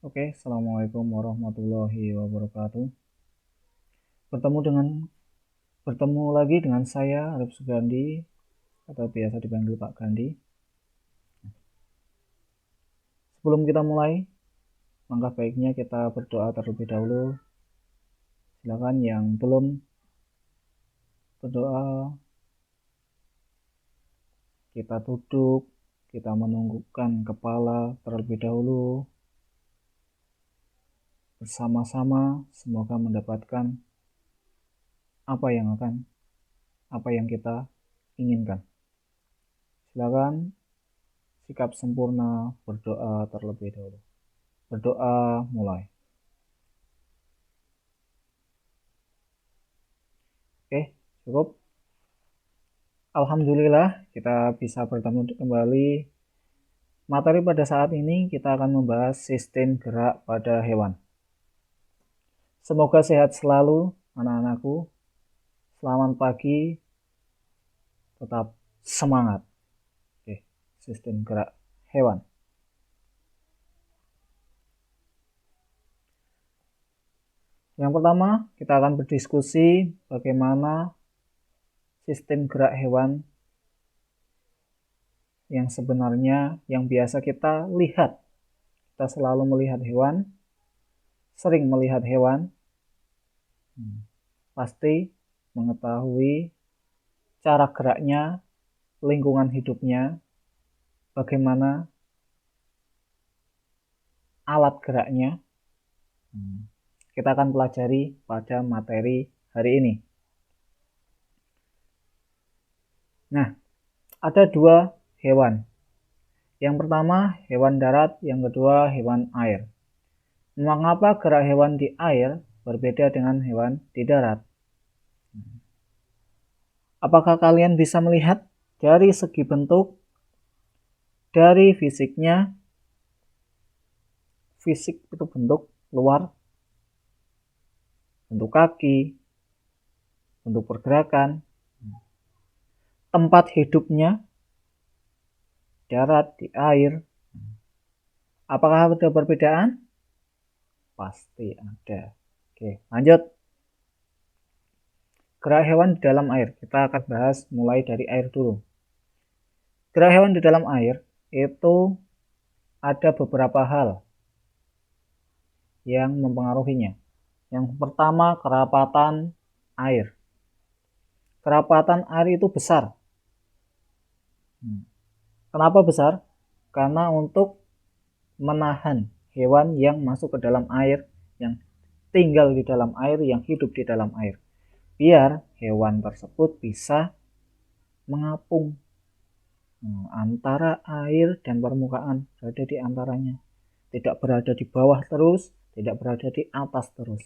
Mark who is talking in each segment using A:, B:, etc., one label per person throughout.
A: Oke, Assalamualaikum warahmatullahi wabarakatuh. Bertemu lagi dengan saya Arif Sugandi atau biasa dipanggil Pak Gandhi. Sebelum kita mulai, langkah baiknya kita berdoa terlebih dahulu. Silakan yang belum berdoa, kita duduk, kita menundukkan kepala terlebih dahulu. Bersama-sama semoga mendapatkan apa yang kita inginkan. Silakan sikap sempurna berdoa terlebih dahulu. Berdoa mulai. Oke, cukup. Alhamdulillah kita bisa bertemu kembali. Materi pada saat ini kita akan membahas sistem gerak pada hewan. Semoga sehat selalu anak-anakku. Selamat pagi. Tetap semangat. Oke, sistem gerak hewan. Yang pertama, kita akan berdiskusi bagaimana sistem gerak hewan yang sebenarnya yang biasa kita lihat. Kita selalu melihat hewan, sering melihat hewan, pasti mengetahui cara geraknya, lingkungan hidupnya, bagaimana alat geraknya. Kita akan pelajari pada materi hari ini. Nah, ada dua hewan. Yang pertama hewan darat, yang kedua hewan air. Mengapa gerak hewan di air berbeda dengan hewan di darat? Apakah kalian bisa melihat dari segi bentuk, dari fisiknya? Fisik itu bentuk luar, bentuk kaki, bentuk pergerakan, tempat hidupnya, darat, di air. Apakah ada perbedaan? Pasti ada. Oke, lanjut. Gerak hewan di dalam air. Kita akan bahas mulai dari air dulu. Gerak hewan di dalam air itu ada beberapa hal yang mempengaruhinya. Yang pertama, kerapatan air. Kerapatan air itu besar. Kenapa besar? Karena untuk menahan hewan yang masuk ke dalam air, yang tinggal di dalam air, yang hidup di dalam air, biar hewan tersebut bisa mengapung antara air dan permukaan, berada di antaranya, tidak berada di bawah terus, tidak berada di atas terus.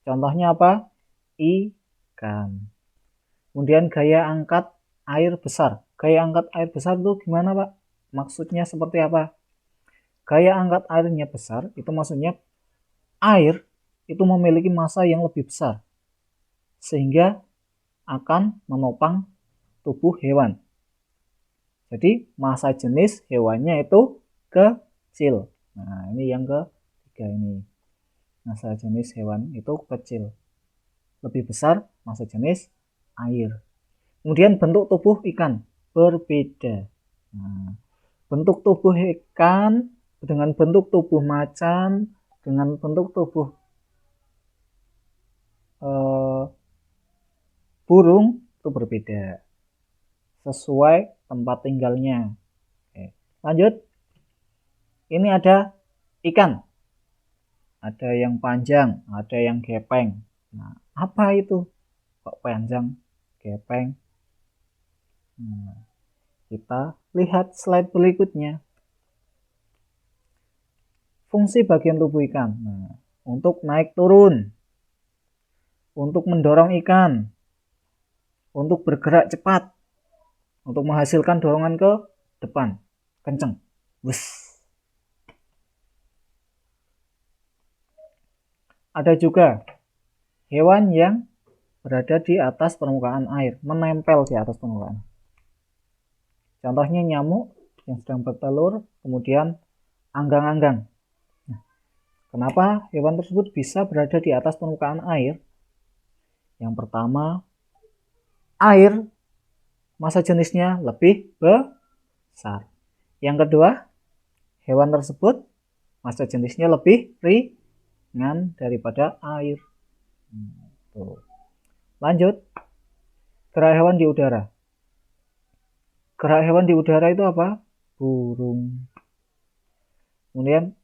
A: Contohnya apa? Ikan. Kemudian gaya angkat air besar. Gaya angkat air besar itu gimana, Pak? Maksudnya seperti apa? Gaya angkat airnya besar itu maksudnya air itu memiliki massa yang lebih besar sehingga akan menopang tubuh hewan. Jadi massa jenis hewannya itu kecil. Nah, ini yang ketiga ini. Massa jenis hewan itu kecil. Lebih besar massa jenis air. Kemudian bentuk tubuh ikan berbeda. Nah, bentuk tubuh ikan dengan bentuk tubuh macan, dengan bentuk tubuh burung itu berbeda sesuai tempat tinggalnya. Oke, lanjut. Ini ada ikan. Ada yang panjang, ada yang gepeng. Nah, apa itu? Kok panjang, gepeng? Nah, kita lihat slide berikutnya. Fungsi bagian tubuh ikan. Nah, untuk naik turun, untuk mendorong ikan, untuk bergerak cepat, untuk menghasilkan dorongan ke depan, kenceng. Wus. Ada juga hewan yang berada di atas permukaan air, menempel di atas permukaan. Contohnya nyamuk yang sedang bertelur, kemudian anggang-anggang. Kenapa hewan tersebut bisa berada di atas permukaan air? Yang pertama, air massa jenisnya lebih besar. Yang kedua, hewan tersebut massa jenisnya lebih ringan daripada air. Tuh. Lanjut, gerak hewan di udara. Gerak hewan di udara itu apa? Burung. Kemudian,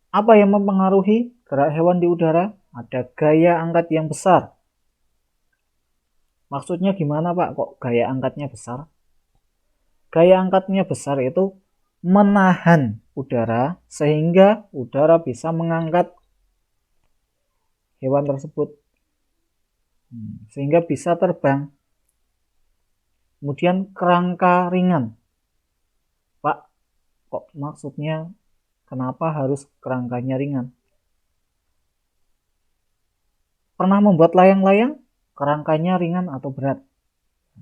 A: apa yang mempengaruhi gerak hewan di udara? Ada gaya angkat yang besar. Maksudnya gimana Pak? Kok gaya angkatnya besar? Gaya angkatnya besar itu menahan udara sehingga udara bisa mengangkat hewan tersebut sehingga bisa terbang. Kemudian kerangka ringan. Pak, kok maksudnya kenapa harus kerangkanya ringan? Pernah membuat layang-layang? Kerangkanya ringan atau berat?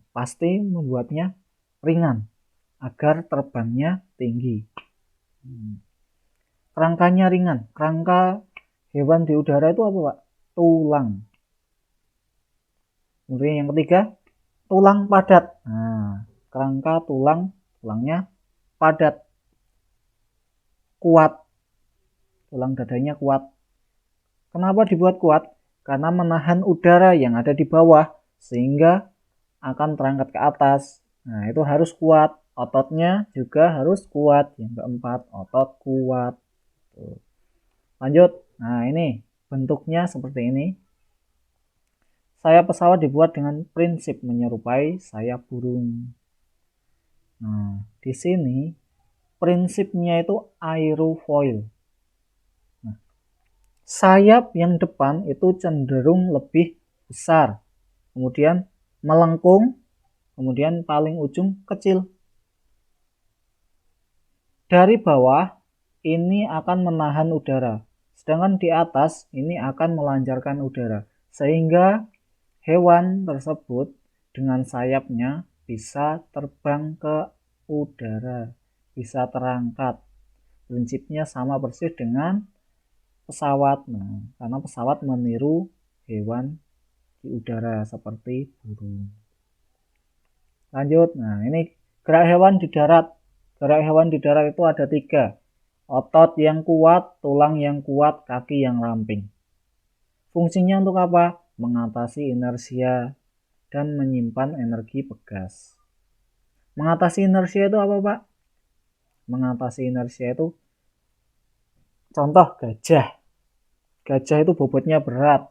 A: Pasti membuatnya ringan agar terbangnya tinggi. Kerangkanya ringan. Kerangka hewan di udara itu apa Pak? Tulang. Kemudian yang ketiga, tulang padat. Nah, kerangka tulangnya padat, kuat. Tulang dadanya kuat. Kenapa dibuat kuat? Karena menahan udara yang ada di bawah sehingga akan terangkat ke atas. Nah, itu harus kuat. Ototnya juga harus kuat. Yang keempat, otot kuat. Tuh. Lanjut. Nah, ini bentuknya seperti ini. Sayap pesawat dibuat dengan prinsip menyerupai sayap burung. Nah, di sini prinsipnya itu aerofoil. Nah, sayap yang depan itu cenderung lebih besar, kemudian melengkung, kemudian paling ujung kecil. Dari bawah ini akan menahan udara, sedangkan di atas ini akan melancarkan udara, sehingga hewan tersebut dengan sayapnya bisa terbang ke udara, bisa terangkat. Prinsipnya sama persis dengan pesawat. Nah, karena pesawat meniru hewan di udara seperti burung. Lanjut, nah ini gerak hewan di darat. Gerak hewan di darat itu ada 3. Otot yang kuat, tulang yang kuat, kaki yang ramping. Fungsinya untuk apa? Mengatasi inersia dan menyimpan energi pegas. Mengatasi inersia itu apa Pak? Mengatasi inersia itu contoh gajah. Gajah itu bobotnya berat.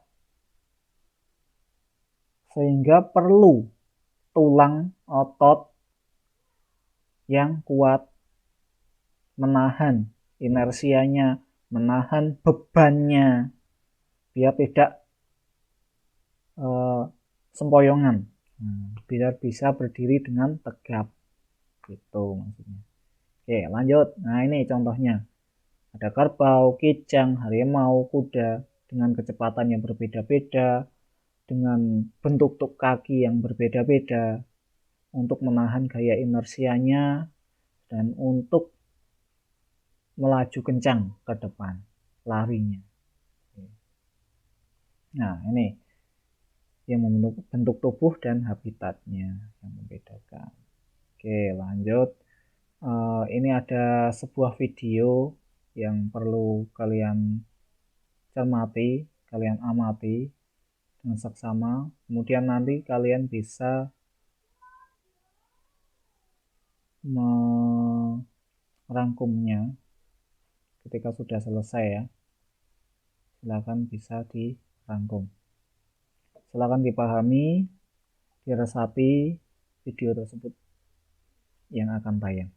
A: Sehingga perlu tulang otot yang kuat menahan inersianya, menahan bebannya biar tidak sempoyongan, biar bisa berdiri dengan tegap gitu maksudnya. Oke lanjut. Nah ini contohnya, ada kerbau, kijang, harimau, kuda dengan kecepatan yang berbeda-beda, dengan bentuk kaki yang berbeda-beda untuk menahan gaya inersianya dan untuk melaju kencang ke depan larinya. Nah ini yang membentuk bentuk tubuh dan habitatnya yang membedakan. Oke lanjut. Ini ada sebuah video yang perlu kalian cermati, kalian amati dengan seksama. Kemudian nanti kalian bisa merangkumnya ketika sudah selesai ya. Silakan bisa dirangkum. Silakan dipahami, diresapi video tersebut yang akan tayang.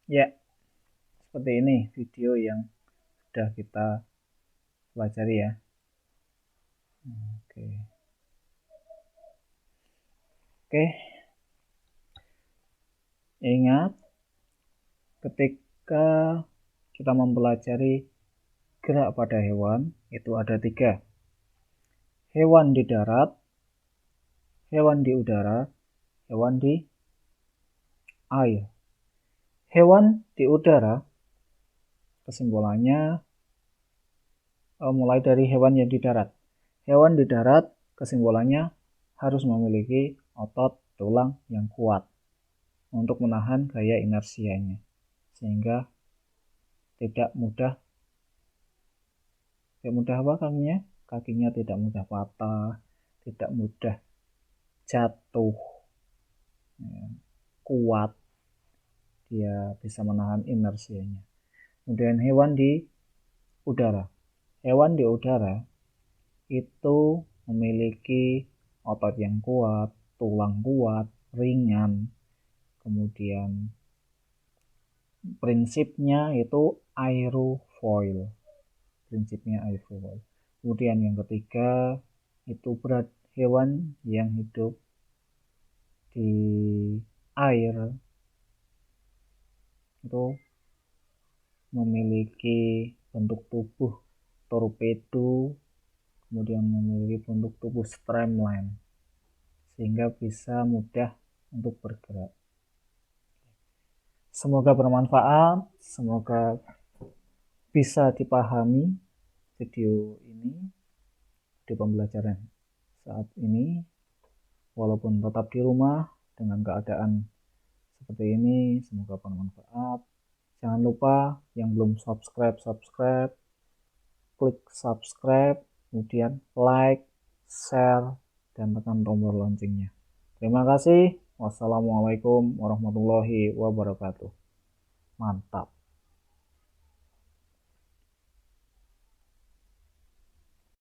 A: Ya, seperti ini video yang sudah kita pelajari ya. Oke. Oke. Ingat, ketika kita mempelajari gerak pada hewan, itu ada 3. Hewan di darat, hewan di udara, hewan di air. Hewan di udara, kesimpulannya mulai dari hewan yang di darat. Hewan di darat, kesimpulannya harus memiliki otot tulang yang kuat untuk menahan gaya inersianya, sehingga tidak mudah apa kakinya tidak mudah patah, tidak mudah jatuh, ya, kuat, dia bisa menahan inersianya. Kemudian hewan di udara, itu memiliki otot yang kuat, tulang kuat, ringan, kemudian prinsipnya itu aerofoil. Kemudian yang ketiga itu berat hewan yang hidup di air itu memiliki bentuk tubuh torpedo, kemudian memiliki bentuk tubuh streamline sehingga bisa mudah untuk bergerak. Semoga bermanfaat, semoga bisa dipahami video ini, video pembelajaran saat ini, walaupun tetap di rumah dengan keadaan seperti ini. Semoga bermanfaat. Jangan lupa yang belum subscribe, klik subscribe, kemudian like, share, dan tekan tombol loncengnya. Terima kasih. Wassalamualaikum warahmatullahi wabarakatuh. Mantap.